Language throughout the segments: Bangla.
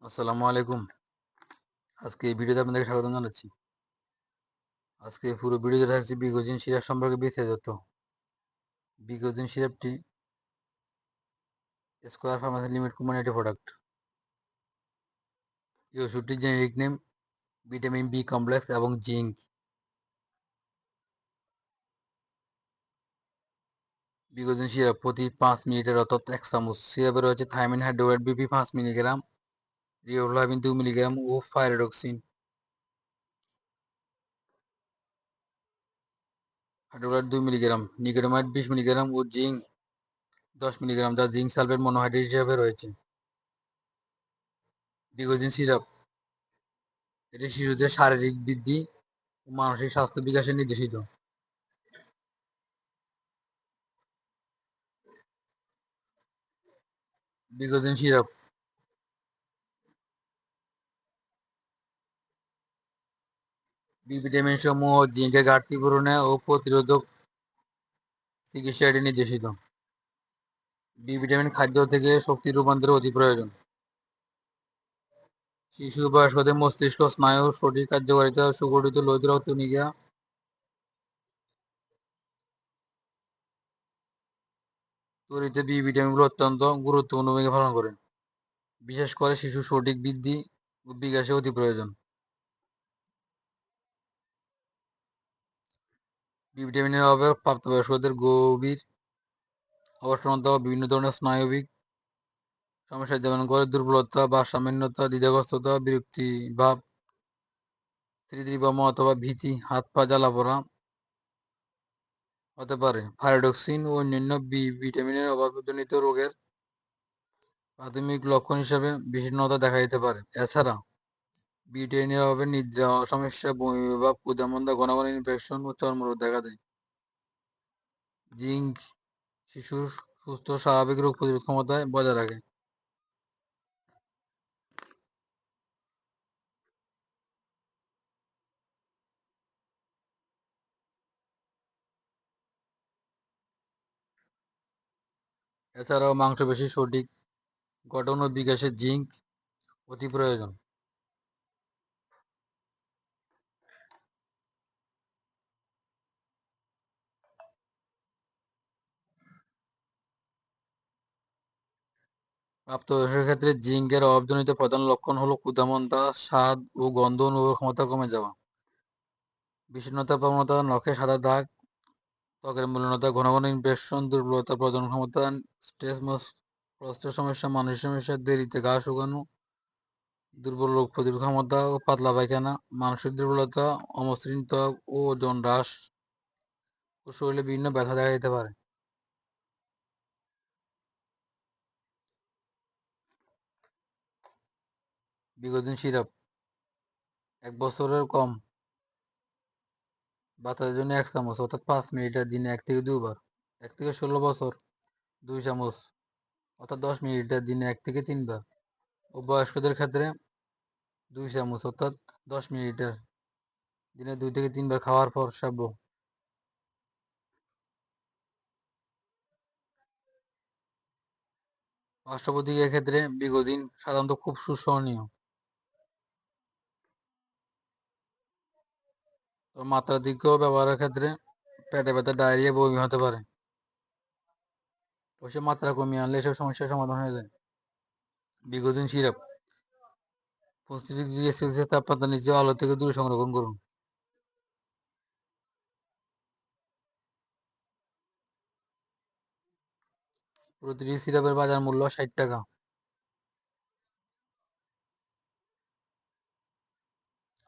আসসালামু আলাইকুম। আজকে এই ভিডিওতে আপনাদেরকে স্বাগতম জানাচ্ছি। আজকে পুরো ভিডিওতে থাকছে বিগোজিন সিরাপ সম্পর্কে বিস্তারিত তথ্য। বিগোজিন সিরাপটি স্কয়ার ফার্মাসি লিমিটেড কোম্পানির একটি প্রোডাক্ট। এই ওষুধটির generic name vitamin B complex এবং জিঙ্ক। বিগোজিন সিরাপ প্রতি 5 মিনিটের অর্থাৎ 1 চামচ। সিরাপে রয়েছে thiamine hydroxide BP 5 milligram, riboflavin 2 milligram ও pyridoxine hydroxide 2 milligram, nicotinamide 20 milligram ও জিঙ্ক 10 মিলিগ্রাম, যা জিঙ্ক সালফেট মনোহাইড্রেট হিসেবে রয়েছে। বিগোজিন সিরাপ এটি শিশুদের শারীরিক বৃদ্ধি ও মানসিক স্বাস্থ্য বিকাশে নির্দেশিত। বিগোজিন সিরাপ বি ভিটামিন সমূহ জিঙ্কের ঘাটতি পূরণে ও প্রতিরোধক চিকিৎসা এটি নির্দেশিত। বি ভিটামিন খাদ্য থেকে শক্তি রূপান্তরে অতি প্রয়োজন। শিশু ও বয়স্কদের মস্তিষ্ক স্নায়ুর সঠিক কার্যকারিতা, সুগঠিত লোহিত রক্তনিকা তৈরিতে বি ভিটামিনগুলো অত্যন্ত গুরুত্বপূর্ণ ভূমিকা পালন করে। বিশেষ করে শিশুর সঠিক বৃদ্ধি ও বিকাশে অতি প্রয়োজন। বি ভিটামিনের অভাবে প্রাপ্তবয়স্কদের গভীর অবসন্নতা ও বিভিন্ন ধরনের স্নায়বিক সমস্যা যেমন করে দুর্বলতা, ভারসাম্যহীনতা, দ্বিধাগ্রস্ততা, বিরক্তিভাব, স্মৃতিভ্রম অথবা ভীতি, হাত পা জ্বালা-পোড়া হতে পারে। পাইরিডক্সিন ও অন্যান্য বি ভিটামিনের অভাবজনিত রোগের প্রাথমিক লক্ষণ হিসেবে বিষণ্ণতা দেখা দিতে পারে। এছাড়া বি ভিটামিনের অভাবে নিদ্রা সমস্যা, বমিভাব, ক্ষুধামন্দা, ঘন ঘন ইনফেকশন ও চর্মরোগ দেখা দেয়। জিঙ্ক শিশুর সুস্থ স্বাভাবিক রোগ প্রতিরোধ ক্ষমতায় বজায় রাখে। এছাড়াও মাংসপেশির সঠিক গঠন ও বিকাশে জিঙ্ক অতি প্রয়োজন। প্রাপ্তবয়স্কের ক্ষেত্রে জিঙ্কের অভাবজনিত প্রধান লক্ষণ হলো ক্ষুধামন্দা, স্বাদ ও গন্ধ অনুভবের ক্ষমতা কমে যাওয়া, বিষণ্ণতা প্রবণতা, নখে সাদা দাগ, ত্বকের মলিনতা, ঘন ঘন ইনফেকশন, দুর্বলতা, প্রজনন ক্ষমতা, স্ট্রেস, প্রস্রাবের সমস্যা, মানসিক সমস্যা, দেরিতে ঘা শুকানো, দুর্বল রোগ প্রতিরোধ ক্ষমতা ও পাতলা পায়খানা, মানসিক দুর্বলতা, অমসৃণ ত্বক ও ওজন হ্রাস ও শরীরে বিভিন্ন ব্যথা দেখা দিতে পারে। বিগোজিন সিরাপ 1 বছরের কম বাচ্চাদের জন্য 1 চামচ অর্থাৎ 5 মিলিলিটার, দিনে 1 থেকে 2 বার। 1 থেকে 16 বছর 2 চামচ অর্থাৎ 10 মিলিলিটার, দিনে 1 থেকে 3 বার। ও বয়স্কদের ক্ষেত্রে 2 চামচ অর্থাৎ 10 মিলিলিটার, দিনে 2 থেকে 3 বার খাওয়ার পর সেবন। পার্শ্বপ্রতিক্রিয়ার ক্ষেত্রে বিগোজিন সাধারণত খুব সুসহনীয়, তবে মাত্রাধিক ব্যবহারের ক্ষেত্রে পেটে ব্যথা, ডায়রিয়া, বমি হতে পারে। অবশ্য মাত্রা কমিয়ে আনলে এসব সমস্যার সমাধান হয়ে যায়। বিগোজিন সিরাপ 25 ডিগ্রি সেলসিয়াস তাপমাত্রার নিচে আলো থেকে দূরে সংরক্ষণ করুন। প্রতিটি সিরাপের বাজার মূল্য 60 টাকা।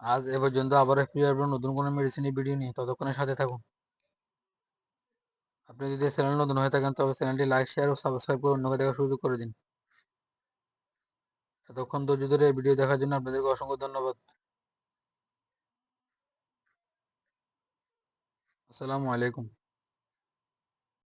আজ এ পর্যন্ত, আবারও ফিরে আসবো নতুন কোনো মেডিসিনের ভিডিও নিয়ে। ততক্ষণের সাথে থাকুন। আপনি যদি চ্যানেল নতুন হয়ে থাকেন তবে চ্যানেলটি লাইক, শেয়ার ও সাবস্ক্রাইব করে অন্যকে দেখার সুযোগ করে দিন। এতক্ষণ ধৈর্য ধরে এই ভিডিও দেখার জন্য আপনাদেরকে অসংখ্য ধন্যবাদ। আসসালামু আলাইকুম।